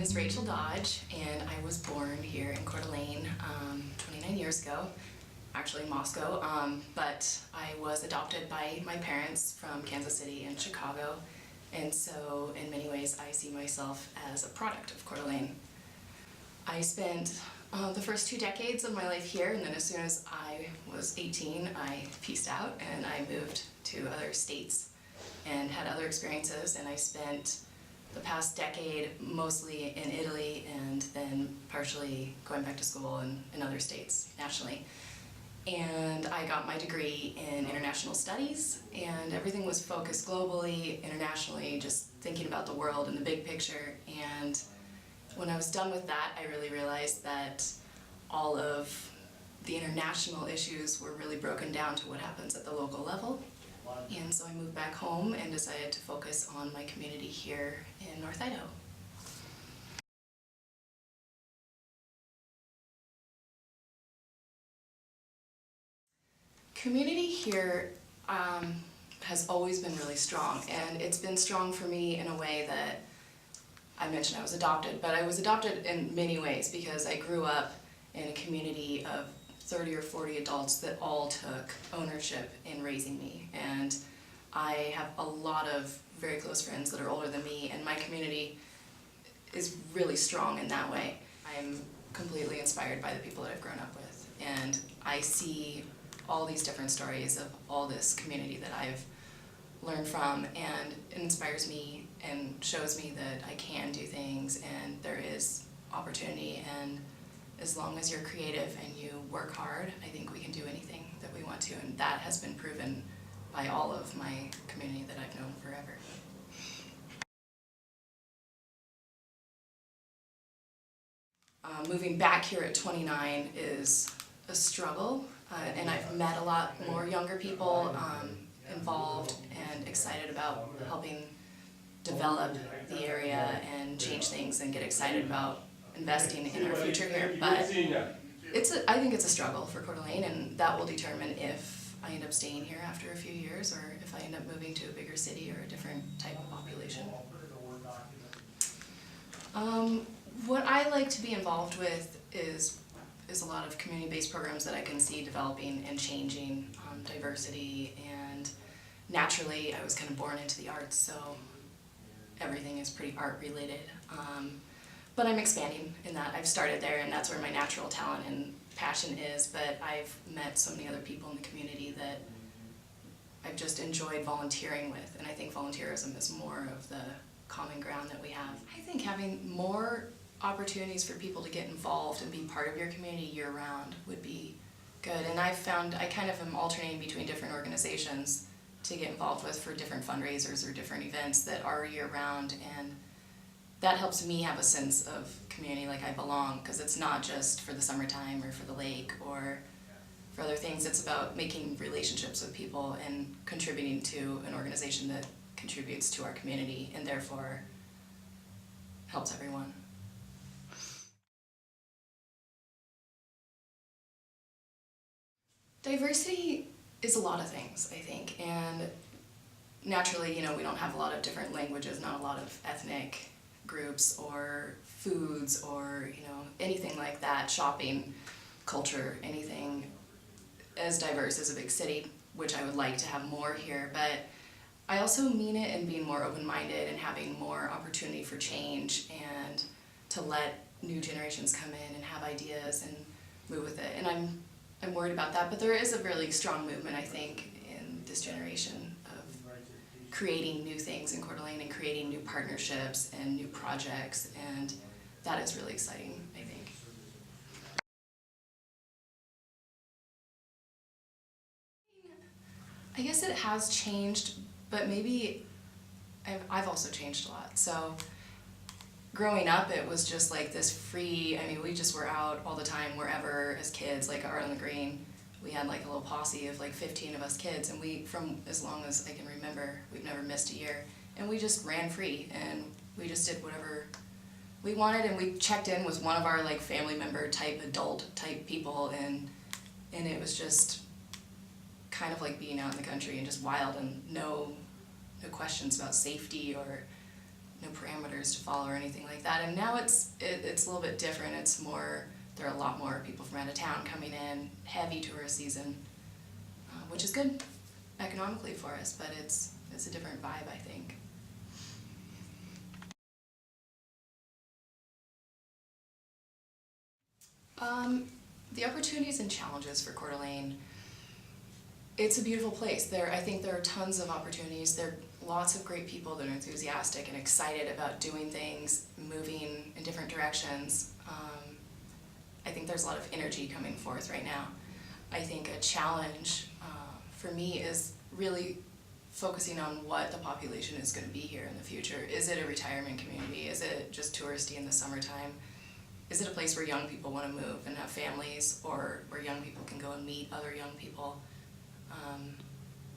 is Rachel Dodge, and I was born here in Coeur d'Alene 29 years ago, actually in Moscow, but I was adopted by my parents from Kansas City and Chicago, and so in many ways I see myself as a product of Coeur d'Alene. I spent the first 2 decades of my life here, and then as soon as I was 18, I pieced out and I moved to other states and had other experiences, and I spent the past decade mostly in Italy and then partially going back to school in other states nationally. And I got my degree in international studies, and everything was focused globally, internationally, just thinking about the world and the big picture. And when I was done with that, I really realized that all of the international issues were really broken down to what happens at the local level. And so I moved back home and decided to focus on my community here in North Idaho. Community here has always been really strong, and it's been strong for me in a way that I mentioned I was adopted, but I was adopted in many ways because I grew up in a community of 30 or 40 adults that all took ownership in raising me, and I have a lot of very close friends that are older than me, and my community is really strong in that way. I'm completely inspired by the people that I've grown up with, and I see all these different stories of all this community that I've learned from, and it inspires me and shows me that I can do things and there is opportunity, and as long as you're creative and you work hard, I think we can do anything that we want to, and that has been proven by all of my community that I've known forever. Moving back here at 29 is a struggle, and I've met a lot more younger people involved and excited about helping develop the area and change things and get excited about investing in our future here. But I think it's a struggle for Coeur d'Alene, and that will determine if I end up staying here after a few years or if I end up moving to a bigger city or a different type of population. What I like to be involved with is a lot of community-based programs that I can see developing and changing, diversity, and naturally I was kind of born into the arts, so everything is pretty art related. But I'm expanding in that. I've started there, and that's where my natural talent and passion is, but I've met so many other people in the community that I've just enjoyed volunteering with, and I think volunteerism is more of the common ground that we have. I think having more opportunities for people to get involved and be part of your community year-round would be good, and I've found I kind of am alternating between different organizations to get involved with for different fundraisers or different events that are year-round, and that helps me have a sense of community, like I belong, because it's not just for the summertime or for the lake or for other things. It's about making relationships with people and contributing to an organization that contributes to our community and therefore helps everyone. Diversity is a lot of things, I think, and naturally, we don't have a lot of different languages, not a lot of ethnic groups or foods or, anything like that, shopping, culture, anything as diverse as a big city, which I would like to have more here, but I also mean it in being more open-minded and having more opportunity for change and to let new generations come in and have ideas and move with it, and I'm worried about that, but there is a really strong movement, I think, in this generation of creating new things in Coeur d'Alene and creating new partnerships and new projects, and that is really exciting, I think. I guess it has changed, but maybe I've also changed a lot. So growing up, it was just like this free, we just were out all the time, wherever, as kids, like Art on the Green. We had like a little posse of like 15 of us kids, and we, from as long as I can remember, we've never missed a year. And we just ran free, and we just did whatever we wanted, and we checked in with one of our like family member type, adult type people, and it was just kind of like being out in the country and just wild, and no questions about safety or no parameters to follow or anything like that. And now it's a little bit different. It's more, there are a lot more people from out of town coming in, heavy tourist season, which is good economically for us, but it's a different vibe, I think. The opportunities and challenges for Coeur d'Alene, it's a beautiful place. I think there are tons of opportunities. There are lots of great people that are enthusiastic and excited about doing things, moving in different directions. I think there's a lot of energy coming forth right now. I think a challenge for me is really focusing on what the population is going to be here in the future. Is it a retirement community? Is it just touristy in the summertime? Is it a place where young people want to move and have families, or where young people can go and meet other young people?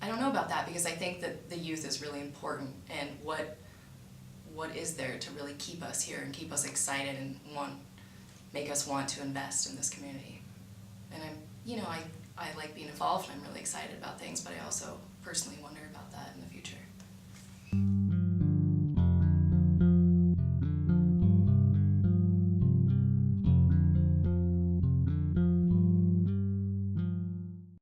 I don't know about that, because I think that the youth is really important, and what is there to really keep us here and keep us excited and make us want to invest in this community. And I like being involved, and I'm really excited about things, but I also personally wonder about